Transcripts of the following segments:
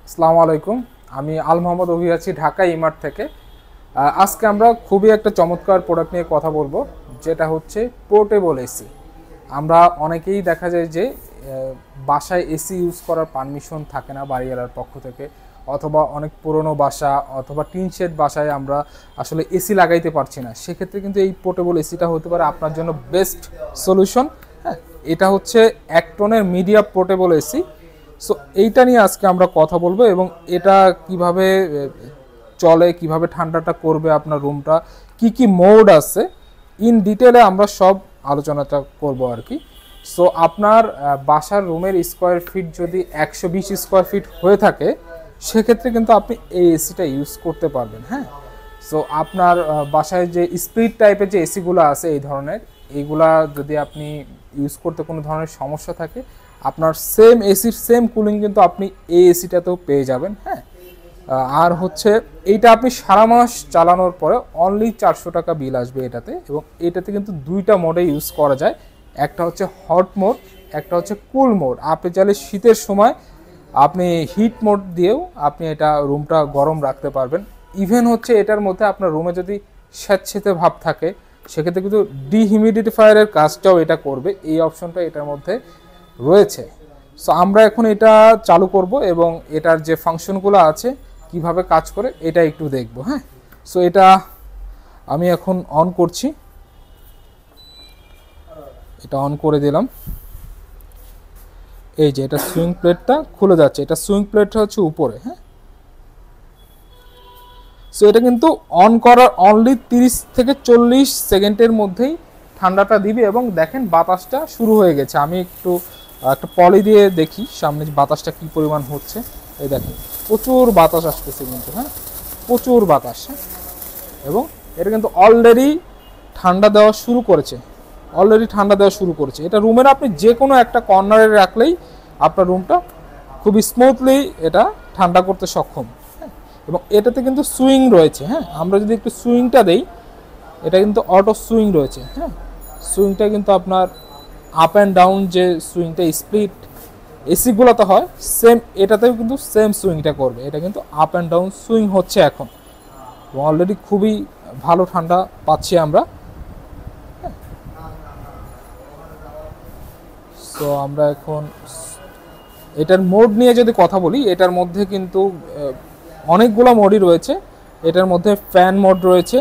আসসালামু আলাইকুম। আমি আল মোহাম্মদ অভি আছি ঢাকা ইমার্ট থেকে। আজকে আমরা খুবই একটা চমৎকার প্রোডাক্ট নিয়ে কথা বলবো, যেটা হচ্ছে পোর্টেবল এসি। আমরা অনেকেই দেখা যায় যে বাসায় এসি ইউজ করার পারমিশন থাকে না বাড়িওয়ালার পক্ষ থেকে, অথবা অনেক পুরনো বাসা অথবা টিন শেড বাসায় আমরা আসলে এসি লাগাইতে পারছি না। সেক্ষেত্রে কিন্তু এই পোর্টেবল এসিটা হতে পারে আপনার জন্য বেস্ট সলিউশন। হ্যাঁ, এটা হচ্ছে 1 টনের মিডিয়া পোর্টেবল এসি। সো এইটা নিয়ে আজকে আমরা কথা বলবো এবং এটা কিভাবে চলে, কিভাবে ঠান্ডাটা করবে আপনার রুমটা, কি কি মোড আছে, ইন ডিটেলে আমরা সব আলোচনাটা করব আর কি। সো আপনার বাসার রুমের স্কোয়ার ফিট যদি 120 স্কোয়ার ফিট হয়ে থাকে, সেক্ষেত্রে কিন্তু আপনি এই এসিটা ইউজ করতে পারবেন। হ্যাঁ, সো আপনার বাসায় যে স্প্লিট টাইপের যে এসিগুলো আছে এই ধরনের, এইগুলা যদি আপনি ইউজ করতে কোনো ধরনের সমস্যা থাকে, আপনার সেম এসির সেম কুলিং কিন্তু আপনি এই এসিটাতেও পেয়ে যাবেন। হ্যাঁ, আর হচ্ছে এইটা আপনি সারা মাস চালানোর পরে অনলি 400 টাকা বিল আসবে এটাতে। এবং এটাতে কিন্তু দুইটা মোডে ইউজ করা যায়, একটা হচ্ছে হট মোড, একটা হচ্ছে কুল মোড। আপনি চাইলে শীতের সময় আপনি হিট মোড দিয়েও আপনি এটা রুমটা গরম রাখতে পারবেন। ইভেন হচ্ছে এটার মধ্যে আপনার রুমে যদি স্যাঁতসেঁতে ভাব থাকে, সেক্ষেত্রে কিন্তু ডিহিউমিডিফায়ারের কাজটাও এটা করবে। এই অপশনটা এটার মধ্যে রয়েছে। সো আমরা এখন এটা চালু করব এবং এটার যে ফাংশনগুলো আছে কিভাবে কাজ করে এটা একটু দেখব। হ্যাঁ, সো এটা আমি এখন অন করছি, এটা অন করে দিলাম। এই যে এটা সুইং প্লেটটা খুলে যাচ্ছে, এটা সুইং প্লেটটা হচ্ছে উপরে। হ্যাঁ, সো এটা কিন্তু অন করার অনলি 30 থেকে 40 সেকেন্ডের মধ্যেই ঠান্ডাটা দিবে। এবং দেখেন বাতাসটা শুরু হয়ে গেছে। আমি একটু একটা পলি দিয়ে দেখি সামনে বাতাসটা কি পরিমাণ হচ্ছে। এই দেখেন প্রচুর বাতাস আসতেছে কিন্তু। হ্যাঁ, প্রচুর বাতাস। হ্যাঁ, এবং এটা কিন্তু অলরেডি ঠান্ডা দেওয়া শুরু করেছে, এটা রুমের আপনি যে কোনো একটা কর্নারে রাখলেই আপনার রুমটা খুবই স্মুথলি এটা ঠান্ডা করতে সক্ষম। হ্যাঁ, এবং এটাতে কিন্তু সুইং রয়েছে। হ্যাঁ, আমরা যদি একটু সুইংটা দেই, এটা কিন্তু অটো সুইং রয়েছে। হ্যাঁ, সুইংটা কিন্তু আপনার আপ অ্যান্ড ডাউন যে সুইংটা স্প্লিট এসিগুলোতে হয়, সেম এটাতেও কিন্তু সেম সুইংটা করবে। এটা কিন্তু আপ অ্যান্ড ডাউন সুইং হচ্ছে এখন। অলরেডি খুবই ভালো ঠান্ডা পাচ্ছি আমরা। সো আমরা এখন এটার মোড নিয়ে যদি কথা বলি, এটার মধ্যে কিন্তু অনেকগুলো মোডই রয়েছে। এটার মধ্যে ফ্যান মোড রয়েছে,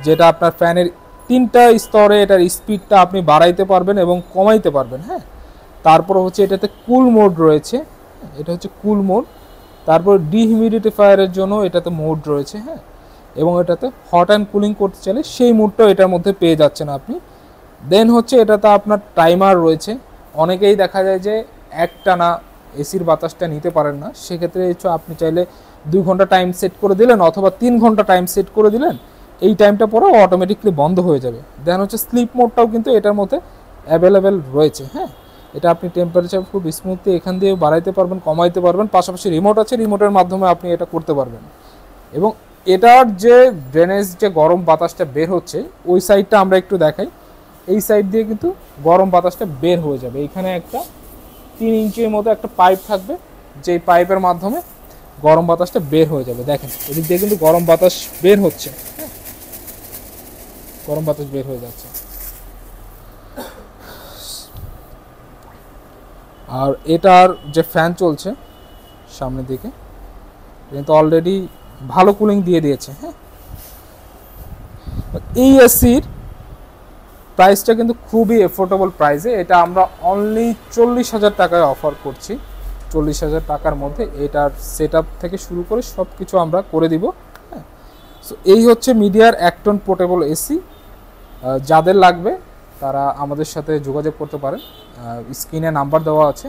যেটা আপনার ফ্যানের 3টা স্তরে এটার স্পিডটা আপনি বাড়াইতে পারবেন এবং কমাইতে পারবেন। হ্যাঁ, তারপর হচ্ছে এটাতে কুল মোড রয়েছে, এটা হচ্ছে কুল মোড। তারপর ডিহিউমিডিফায়ারের জন্য এটাতে মোড রয়েছে। হ্যাঁ, এবং এটাতে হট অ্যান্ড কুলিং করতে চাইলে সেই মোডটাও এটার মধ্যে পেয়ে যাচ্ছেন আপনি। দেন হচ্ছে এটাতে আপনার টাইমার রয়েছে। অনেকেই দেখা যায় যে একটানা এসির বাতাসটা নিতে পারেন না, সেক্ষেত্রে আপনি চাইলে 2 ঘন্টা টাইম সেট করে দিলেন অথবা 3 ঘন্টা টাইম সেট করে দিলেন, এই টাইমটা পরে অটোমেটিকলি বন্ধ হয়ে যাবে। দেন হচ্ছে স্লিপ মোডটাও কিন্তু এটার মধ্যে অ্যাভেলেবেল রয়েছে। হ্যাঁ, এটা আপনি টেম্পারেচার খুব স্মুথলি এখান দিয়ে বাড়াইতে পারবেন, কমাইতে পারবেন। পাশাপাশি রিমোট আছে, রিমোটের মাধ্যমে আপনি এটা করতে পারবেন। এবং এটার যে ড্রেনেজ, যে গরম বাতাসটা বের হচ্ছে, ওই সাইডটা আমরা একটু দেখাই। এই সাইড দিয়ে কিন্তু গরম বাতাসটা বের হয়ে যাবে। এখানে একটা 3 ইঞ্চির মতো একটা পাইপ থাকবে, যেই পাইপের মাধ্যমে গরম বাতাসটা বের হয়ে যাবে। দেখেন এদিক দিয়ে কিন্তু গরম বাতাস বের হচ্ছে। গরম বাতাস বের হয়ে যাচ্ছে। আর এটার যে ফ্যান চলছে সামনের দিকে, কিন্তু অলরেডি ভালো কুলিং দিয়ে দিয়েছে। হ্যাঁ, এই এসির প্রাইসটা কিন্তু খুবই এফোর্ডেবল প্রাইসে। এটা আমরা অনলি 40,000 টাকায় অফার করছি। 40,000 টাকার মধ্যে এটার সেট আপ থেকে শুরু করে সব কিছু আমরা করে দিব। হ্যাঁ, সো এই হচ্ছে মিডিয়ার 1 টন পোর্টেবল এসি। যাদের লাগবে তারা আমাদের সাথে যোগাযোগ করতে পারেন, স্ক্রিনে নাম্বার দেওয়া আছে।